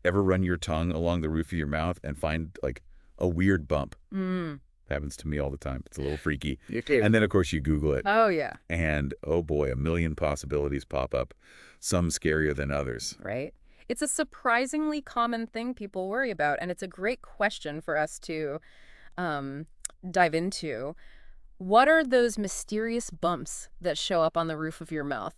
Ever run your tongue along the roof of your mouth and find, like, a weird bump? Mm. Happens to me all the time. It's a little freaky. You too. And then, of course, you Google it. Oh, yeah. And, oh boy, a million possibilities pop up, some scarier than others. Right? It's a surprisingly common thing people worry about, and it's a great question for us to um, dive into. What are those mysterious bumps that show up on the roof of your mouth?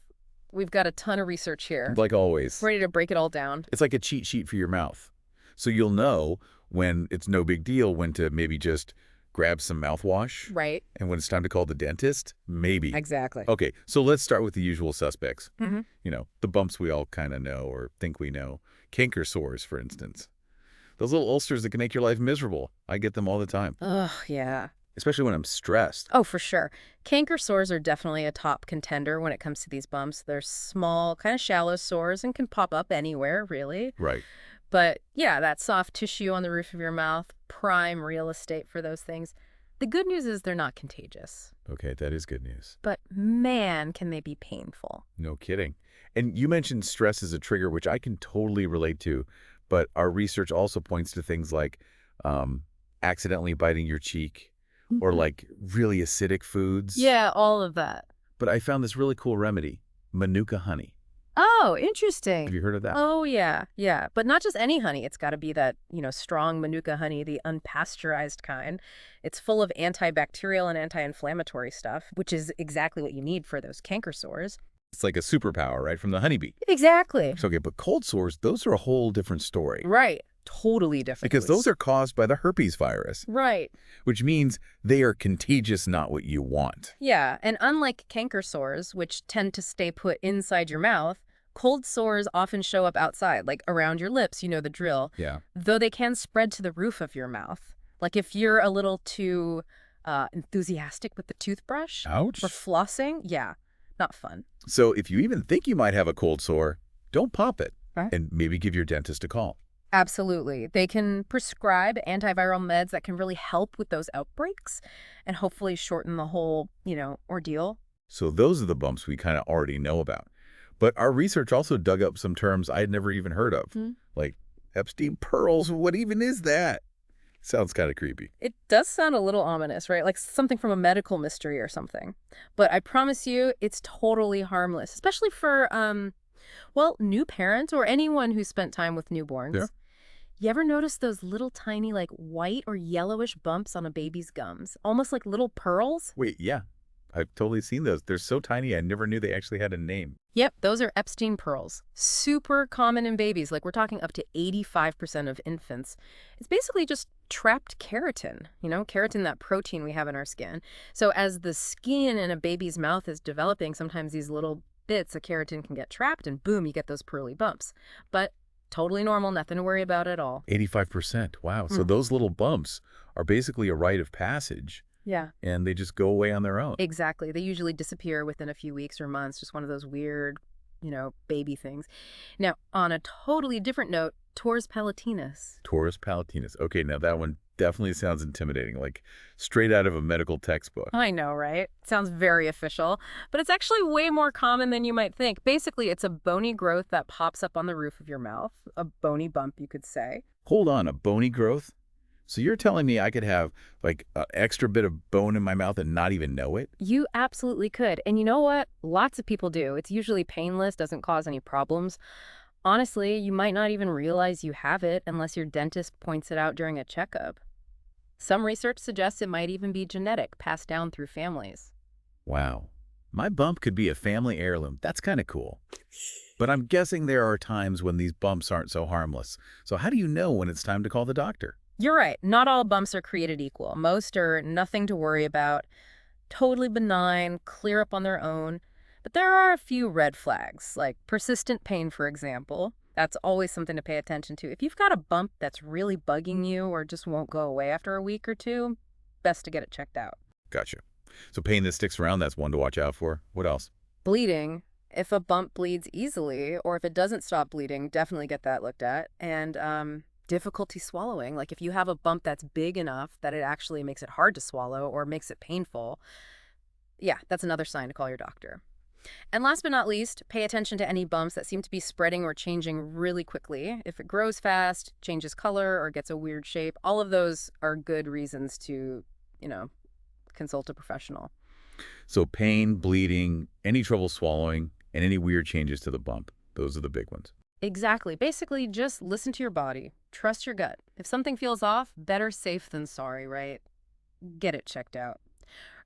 We've got a ton of research here. Like always. Ready to break it all down. It's like a cheat sheet for your mouth. So you'll know when it's no big deal when to maybe just grab some mouthwash. Right. And when it's time to call the dentist, maybe. Exactly. Okay, so let's start with the usual suspects. Mm-hmm. You know, the bumps we all kind of know or think we know. Canker sores, for instance. Those little ulcers that can make your life miserable. I get them all the time, Ugh, yeah. especially when I'm stressed. Oh, for sure. Canker sores are definitely a top contender when it comes to these bumps. They're small, kind of shallow sores and can pop up anywhere, really. Right. But yeah, that soft tissue on the roof of your mouth, prime real estate for those things. The good news is they're not contagious. Okay, that is good news. But man, can they be painful. No kidding. And you mentioned stress as a trigger, which I can totally relate to. But our research also points to things like accidentally biting your cheek or like really acidic foods. Yeah, all of that. But I found this really cool remedy, Manuka honey. Oh, Have interesting. you heard of that? Oh, yeah, yeah. But not just any honey. It's got to be that, strong Manuka honey, the unpasteurized kind. It's full of antibacterial and anti-inflammatory stuff, which is exactly what you need for those canker sores. It's like a superpower, right, from the honeybee. Exactly. So, okay, but cold sores, those are a whole different story. Right. Totally different. Because those are caused by the herpes virus, Right. which means they are contagious, not what you want. Yeah, and unlike canker sores, which tend to stay put inside your mouth, cold sores often show up outside, like around your lips, you know the drill. Yeah. Though they can spread to the roof of your mouth. Like if you're a little too enthusiastic with the toothbrush Ouch. or flossing, yeah, not fun. So if you even think you might have a cold sore, don't pop it. Right. And maybe give your dentist a call. Absolutely. They can prescribe antiviral meds that can really help with those outbreaks and hopefully shorten the whole, ordeal. So those are the bumps we kind of already know about. But our research also dug up some terms I'd never even heard of, like Epstein pearls. What even is that? Sounds kind of creepy. It does sound a little ominous, right? Like something from a medical mystery or something. But I promise you, it's totally harmless, especially for, new parents or anyone who spent time with newborns. Yeah. You ever notice those little tiny, like white or yellowish bumps on a baby's gums? Almost like little pearls? Wait, yeah. I've totally seen those. They're so tiny, I never knew they actually had a name. Yep, those are Epstein pearls. Super common in babies. Like we're talking up to 85% of infants. It's basically just trapped keratin, keratin, that protein we have in our skin. So as the skin in a baby's mouth is developing, sometimes these little bits of keratin can get trapped and boom, you get those pearly bumps. But totally normal, nothing to worry about at all. 85%. Wow. So those little bumps are basically a rite of passage. Yeah. And they just go away on their own. Exactly. They usually disappear within a few weeks or months, just one of those weird, baby things. Now, on a totally different note, Torus palatinus. Torus palatinus. Okay, now that one definitely sounds intimidating, like straight out of a medical textbook. I know, right? Sounds very official, but it's actually way more common than you might think. Basically, it's a bony growth that pops up on the roof of your mouth, a bony bump, you could say. Hold on, a bony growth? So you're telling me I could have like an extra bit of bone in my mouth and not even know it? You absolutely could. And you know what? Lots of people do. It's usually painless, doesn't cause any problems. Honestly, you might not even realize you have it unless your dentist points it out during a checkup. Some research suggests it might even be genetic, passed down through families. Wow. My bump could be a family heirloom. That's kind of cool. But I'm guessing there are times when these bumps aren't so harmless. So how do you know when it's time to call the doctor? You're right. Not all bumps are created equal. Most are nothing to worry about, totally benign, clear up on their own. But there are a few red flags, like persistent pain, for example. That's always something to pay attention to. If you've got a bump that's really bugging you or just won't go away after a week or two, best to get it checked out. Gotcha. So pain that sticks around, that's one to watch out for. What else? Bleeding. If a bump bleeds easily or if it doesn't stop bleeding, definitely get that looked at. And difficulty swallowing. Like if you have a bump that's big enough that it actually makes it hard to swallow or makes it painful, yeah, that's another sign to call your doctor. And last but not least, pay attention to any bumps that seem to be spreading or changing really quickly. If it grows fast, changes color, or gets a weird shape, all of those are good reasons to, you know, consult a professional. So pain, bleeding, any trouble swallowing, and any weird changes to the bump. Those are the big ones. Exactly. Basically, just listen to your body. Trust your gut. If something feels off, better safe than sorry, right? Get it checked out.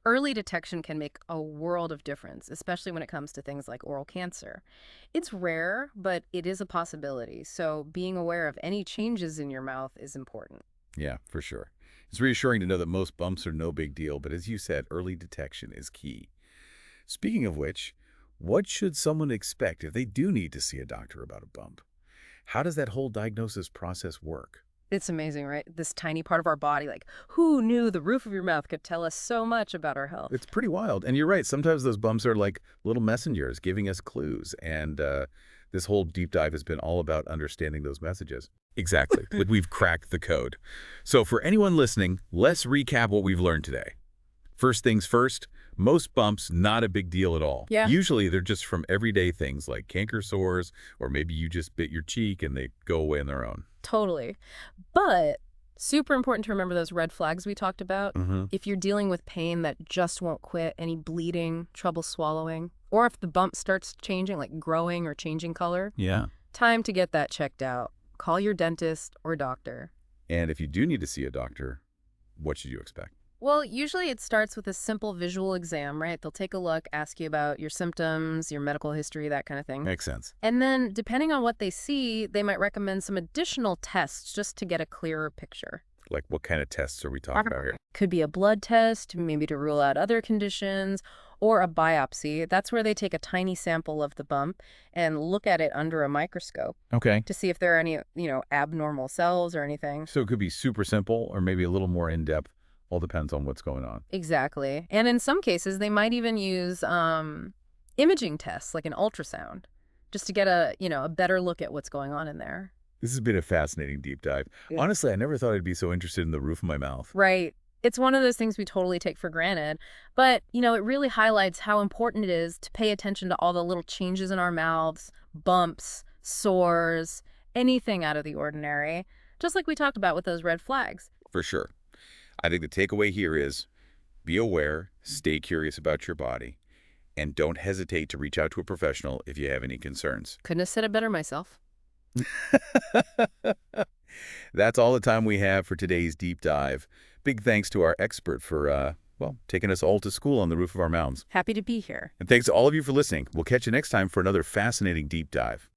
Early detection can make a world of difference, especially when it comes to things like oral cancer. It's rare, but it is a possibility, so being aware of any changes in your mouth is important. Yeah, for sure. It's reassuring to know that most bumps are no big deal, but as you said, early detection is key. Speaking of which, what should someone expect if they do need to see a doctor about a bump? How does that whole diagnosis process work? It's amazing, right? This tiny part of our body, like, who knew the roof of your mouth could tell us so much about our health? It's pretty wild. And you're right, sometimes those bumps are like little messengers giving us clues. And this whole deep dive has been all about understanding those messages. Exactly. Like we've cracked the code. So for anyone listening, let's recap what we've learned today. First things first, most bumps, not a big deal at all. Yeah. Usually they're just from everyday things like canker sores, or maybe you just bit your cheek and they go away on their own. Totally. But super important to remember those red flags we talked about. If you're dealing with pain that just won't quit, any bleeding, trouble swallowing, or if the bump starts changing, like growing or changing color, Yeah. time to get that checked out. Call your dentist or doctor. And if you do need to see a doctor, what should you expect? Well, usually it starts with a simple visual exam, right? They'll take a look, ask you about your symptoms, your medical history, that kind of thing. Makes sense. And then, depending on what they see, they might recommend some additional tests just to get a clearer picture. Like what kind of tests are we talking about here? Could be a blood test, maybe to rule out other conditions, or a biopsy. That's where they take a tiny sample of the bump and look at it under a microscope Okay. to see if there are any, abnormal cells or anything. So it could be super simple or maybe a little more in-depth. All depends on what's going on. Exactly. And in some cases, they might even use imaging tests, like an ultrasound, just to get a better look at what's going on in there. This has been a fascinating deep dive. Yeah. Honestly, I never thought I'd be so interested in the roof of my mouth. Right. It's one of those things we totally take for granted. But, it really highlights how important it is to pay attention to all the little changes in our mouths, bumps, sores, anything out of the ordinary, just like we talked about with those red flags. For sure. I think the takeaway here is be aware, stay curious about your body, and don't hesitate to reach out to a professional if you have any concerns. Couldn't have said it better myself. That's all the time we have for today's deep dive. Big thanks to our expert for, taking us all to school on the roof of our mouths. Happy to be here. And thanks to all of you for listening. We'll catch you next time for another fascinating deep dive.